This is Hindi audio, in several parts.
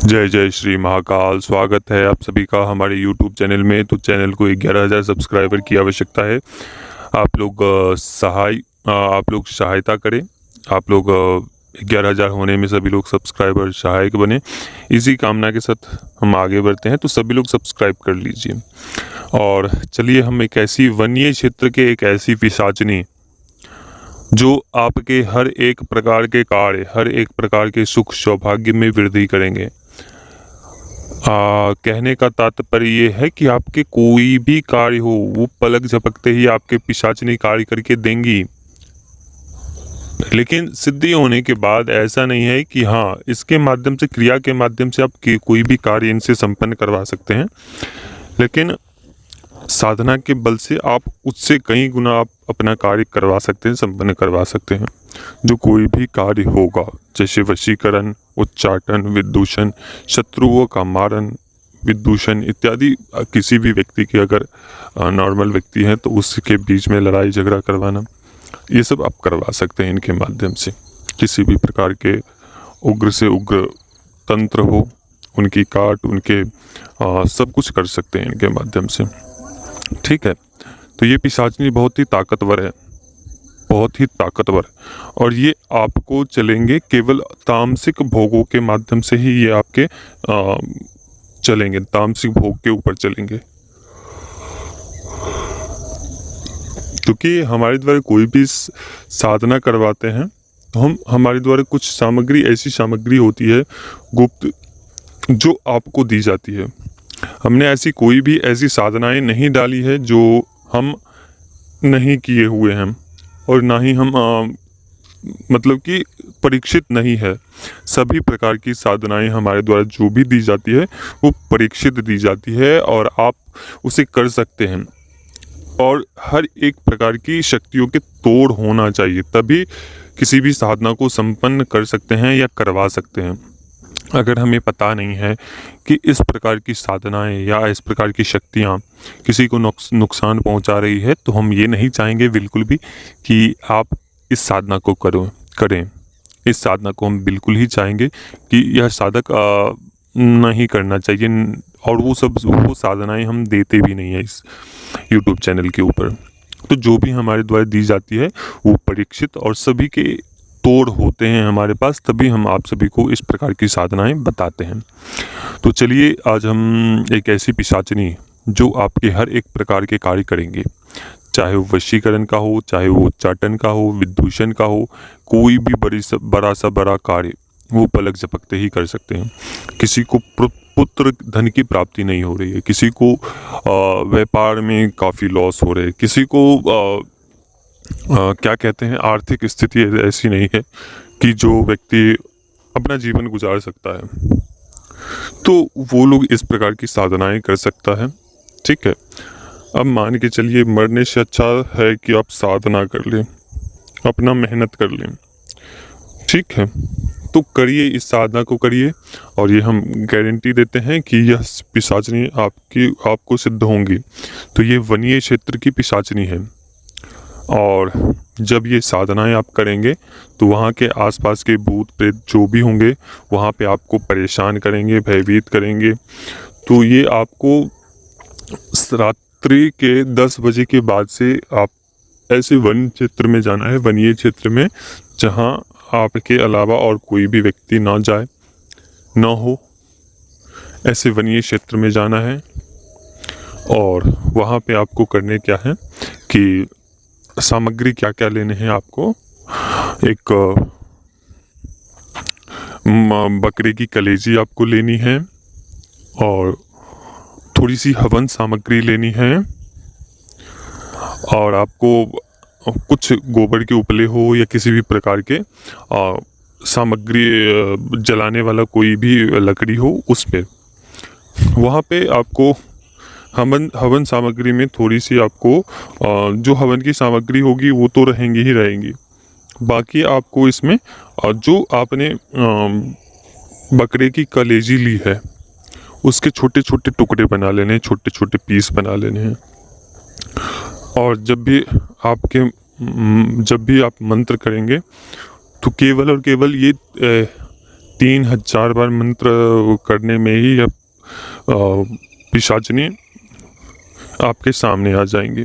जय जय श्री महाकाल। स्वागत है आप सभी का हमारे YouTube चैनल में। तो चैनल को 11,000 सब्सक्राइबर की आवश्यकता है। आप लोग आप लोग सहायता करें। आप लोग 11,000 होने में सभी लोग सब्सक्राइबर सहायक बने। इसी कामना के साथ हम आगे बढ़ते हैं, तो सभी लोग सब्सक्राइब कर लीजिए। और चलिए, हम एक ऐसी वन्य क्षेत्र के एक ऐसी पिशाचिनी जो आपके हर एक प्रकार के कार्य, हर एक प्रकार के सुख सौभाग्य में वृद्धि करेंगे। कहने का तात्पर्य ये है कि आपके कोई भी कार्य हो, वो पलक झपकते ही आपके पिशाचिनी कार्य करके देंगी। लेकिन सिद्धि होने के बाद ऐसा नहीं है कि हाँ, इसके माध्यम से, क्रिया के माध्यम से आप कोई भी कार्य इनसे संपन्न करवा सकते हैं। लेकिन साधना के बल से आप उससे कई गुना आप अपना कार्य करवा सकते हैं, संपन्न करवा सकते हैं। जो कोई भी कार्य होगा, जैसे वशीकरण, उच्चाटन, विदूषण, शत्रुओं का मारन, विदूषण इत्यादि, किसी भी व्यक्ति के अगर नॉर्मल व्यक्ति है तो उसके बीच में लड़ाई झगड़ा करवाना, ये सब आप करवा सकते हैं इनके माध्यम से। किसी भी प्रकार के उग्र से उग्र तंत्र हो, उनकी काट, उनके सब कुछ कर सकते हैं इनके माध्यम से। ठीक है, तो ये पिशाचिनी बहुत ही ताकतवर है, बहुत ही ताकतवर। और ये आपको चलेंगे केवल तामसिक भोगों के माध्यम से ही, ये आपके चलेंगे, तामसिक भोग के ऊपर चलेंगे। क्योंकि हमारे द्वारा कोई भी साधना करवाते हैं तो हमारे द्वारा कुछ सामग्री, ऐसी सामग्री होती है गुप्त, जो आपको दी जाती है। हमने ऐसी कोई भी ऐसी साधनाएं नहीं डाली है जो हम नहीं किए हुए हैं, और ना ही हम मतलब कि परीक्षित नहीं है। सभी प्रकार की साधनाएं हमारे द्वारा जो भी दी जाती है वो परीक्षित दी जाती है, और आप उसे कर सकते हैं। और हर एक प्रकार की शक्तियों के तोड़ होना चाहिए, तभी किसी भी साधना को संपन्न कर सकते हैं या करवा सकते हैं। अगर हमें पता नहीं है कि इस प्रकार की साधनाएं या इस प्रकार की शक्तियां किसी को नुकसान पहुंचा रही है, तो हम ये नहीं चाहेंगे बिल्कुल भी कि आप इस साधना को करें। इस साधना को हम बिल्कुल ही चाहेंगे कि यह साधक नहीं करना चाहिए, और वो साधनाएं हम देते भी नहीं है इस YouTube चैनल के ऊपर। तो जो भी हमारे द्वारा दी जाती है वो परीक्षित और सभी के तोड़ होते हैं हमारे पास, तभी हम आप सभी को इस प्रकार की साधनाएं बताते हैं। तो चलिए, आज हम एक ऐसी पिशाचिनी जो आपके हर एक प्रकार के कार्य करेंगे, चाहे वो वशीकरण का हो, चाहे वो उच्चाटन का हो, विदूषण का हो, कोई भी बड़ा सा बड़ा कार्य वो पलक झपकते ही कर सकते हैं। किसी को पुत्र धन की प्राप्ति नहीं हो रही है, किसी को व्यापार में काफ़ी लॉस हो रहे है, किसी को क्या कहते हैं, आर्थिक स्थिति ऐसी नहीं है कि जो व्यक्ति अपना जीवन गुजार सकता है, तो वो लोग इस प्रकार की साधनाएं कर सकता है। ठीक है, अब मान के चलिए, मरने से अच्छा है कि आप साधना कर लें, अपना मेहनत कर लें। ठीक है, तो करिए, इस साधना को करिए, और ये हम गारंटी देते हैं कि यह पिशाचिनी आपको सिद्ध होंगी। तो ये वन्य क्षेत्र की पिशाचिनी है, और जब ये साधनाएं आप करेंगे तो वहाँ के आसपास के भूत प्रेत जो भी होंगे वहाँ पे आपको परेशान करेंगे, भयभीत करेंगे। तो ये आपको रात्रि के 10 बजे के बाद से आप ऐसे वन क्षेत्र में जाना है, वन्य क्षेत्र में, जहाँ आपके अलावा और कोई भी व्यक्ति ना जाए, ना हो, ऐसे वन्य क्षेत्र में जाना है। और वहाँ पे आपको करने क्या है कि सामग्री क्या क्या लेने हैं आपको। एक बकरे की कलेजी आपको लेनी है, और थोड़ी सी हवन सामग्री लेनी है, और आपको कुछ गोबर के उपले हो या किसी भी प्रकार के सामग्री, जलाने वाला कोई भी लकड़ी हो, उस पे वहाँ पे आपको हवन सामग्री में थोड़ी सी आपको जो हवन की सामग्री होगी वो तो रहेंगी। बाकी आपको इसमें जो आपने बकरे की कलेजी ली है उसके छोटे छोटे टुकड़े बना लेने हैं, छोटे छोटे पीस बना लेने हैं। और जब भी आप मंत्र करेंगे तो केवल और केवल ये 3000 बार मंत्र करने में ही पिशाचनी आपके सामने आ जाएंगी।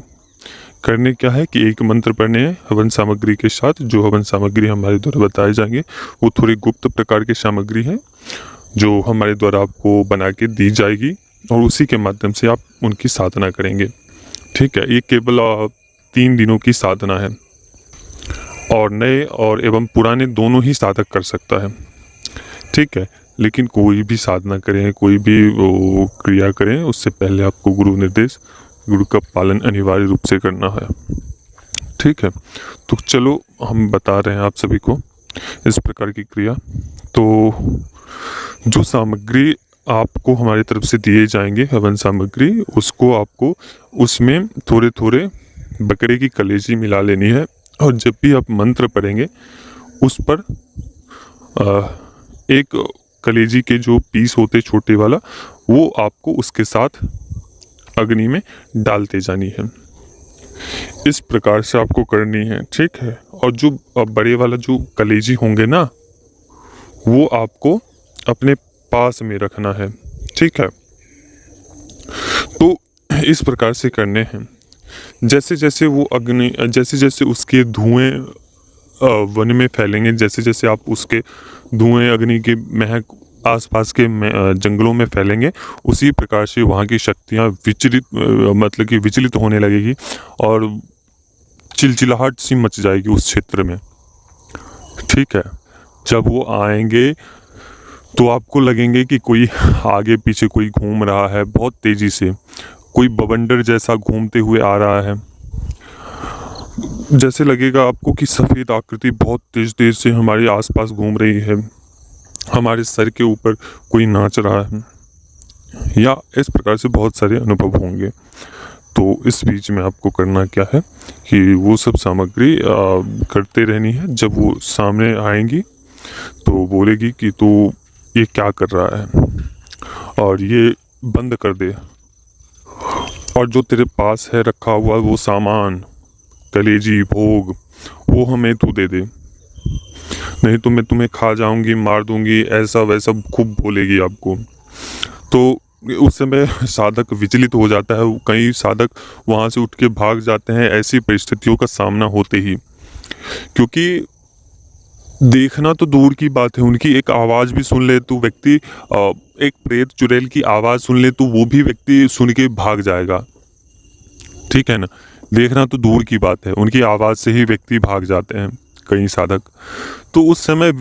करने क्या है कि एक मंत्र पढ़ने हैं हवन सामग्री के साथ। जो हवन सामग्री हमारे द्वारा बताए जाएंगे वो थोड़ी गुप्त प्रकार की सामग्री है जो हमारे द्वारा आपको बना के दी जाएगी और उसी के माध्यम से आप उनकी साधना करेंगे। ठीक है, ये केवल 3 दिनों की साधना है और नए और एवं पुराने दोनों ही साधक कर सकता है। ठीक है, लेकिन कोई भी साधना करें, कोई भी वो क्रिया करें, उससे पहले आपको गुरु का पालन अनिवार्य रूप से करना है। ठीक है, तो चलो हम बता रहे हैं आप सभी को इस प्रकार की क्रिया। तो जो सामग्री आपको हमारी तरफ से दिए जाएंगे हवन सामग्री, उसको आपको उसमें थोड़े थोड़े बकरे की कलेजी मिला लेनी है और जब भी आप मंत्र पढ़ेंगे उस पर एक कलेजी के जो पीस होते छोटे वाला वो आपको उसके साथ अग्नि में डालते जानी है। इस प्रकार से आपको करनी है। ठीक है, और जो बड़े वाला जो कलेजी होंगे ना वो आपको अपने पास में रखना है। ठीक है, तो इस प्रकार से करने हैं। जैसे जैसे वो अग्नि, जैसे जैसे उसके धुएं वन में फैलेंगे, जैसे जैसे आप उसके धुएं अग्नि के महक आसपास के जंगलों में फैलेंगे, उसी प्रकार से वहाँ की शक्तियाँ विचलित होने लगेगी और चिलचिलाहट सी मच जाएगी उस क्षेत्र में। ठीक है, जब वो आएंगे तो आपको लगेंगे कि कोई आगे पीछे कोई घूम रहा है बहुत तेजी से, कोई बवंडर जैसा घूमते हुए आ रहा है। जैसे लगेगा आपको कि सफ़ेद आकृति बहुत तेज तेज से हमारे आसपास घूम रही है, हमारे सर के ऊपर कोई नाच रहा है, या इस प्रकार से बहुत सारे अनुभव होंगे। तो इस बीच में आपको करना क्या है कि वो सब सामग्री करते रहनी है। जब वो सामने आएंगी तो बोलेगी कि तू ये क्या कर रहा है और ये बंद कर दे, और जो तेरे पास है रखा हुआ वो सामान, कलेजी, भोग, वो हमें तू दे दे, नहीं तो मैं तुम्हें खा जाऊंगी, मार दूंगी, ऐसा वैसा खूब बोलेगी आपको। तो उस समय साधक विचलित हो जाता है। कई साधक वहाँ से उठ के भाग जाते हैं ऐसी परिस्थितियों का सामना होते ही, क्योंकि देखना तो दूर की बात है, उनकी एक आवाज़ भी सुन ले तो व्यक्ति, एक प्रेत चुड़ैल की आवाज़ सुन ले तो वो भी व्यक्ति सुन के भाग जाएगा। ठीक है ना, देखना तो दूर की बात है, उनकी आवाज़ से ही व्यक्ति भाग जाते हैं कई साधक। तो उस समय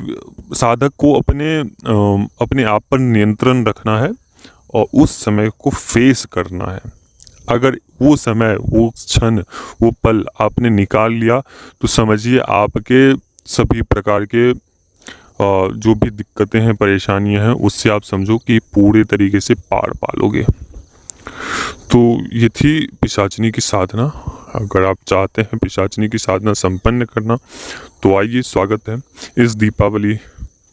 साधक को अपने आप पर नियंत्रण रखना है और उस समय को फेस करना है। अगर वो समय, वो क्षण, वो पल आपने निकाल लिया तो समझिए आपके सभी प्रकार के जो भी दिक्कतें हैं, परेशानियां हैं, उससे आप समझो कि पूरे तरीके से पार पालोगे। तो ये थी पिशाचनी की साधना। अगर आप चाहते हैं पिशाचनी की साधना संपन्न करना तो आइए, स्वागत है। इस दीपावली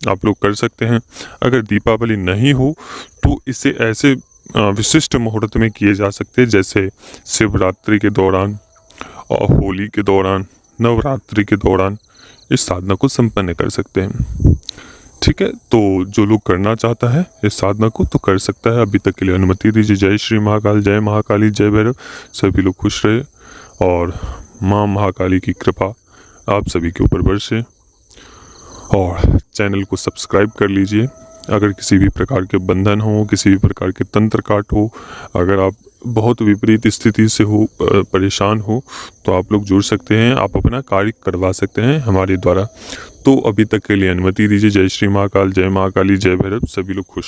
आप लोग कर सकते हैं। अगर दीपावली नहीं हो तो इसे ऐसे विशिष्ट मुहूर्त में किए जा सकते हैं जैसे शिवरात्रि के दौरान और होली के दौरान, नवरात्रि के दौरान इस साधना को संपन्न कर सकते हैं। ठीक है, तो जो लोग करना चाहता है इस साधना को तो कर सकता है। अभी तक के लिए अनुमति दीजिए। जय श्री महाकाल, जय महाकाली, जय भैरव। सभी लोग खुश रहे और माँ महाकाली की कृपा आप सभी के ऊपर बरसे, और चैनल को सब्सक्राइब कर लीजिए। अगर किसी भी प्रकार के बंधन हो, किसी भी प्रकार के तंत्र काट हो, अगर आप बहुत विपरीत स्थिति से हो, परेशान हो, तो आप लोग जुड़ सकते हैं, आप अपना कार्य करवा सकते हैं हमारे द्वारा। तो अभी तक के लिए अनुमति दीजिए। जय श्री महाकाल, जय महाकाली, जय भैरव। सभी लोग खुश रहे।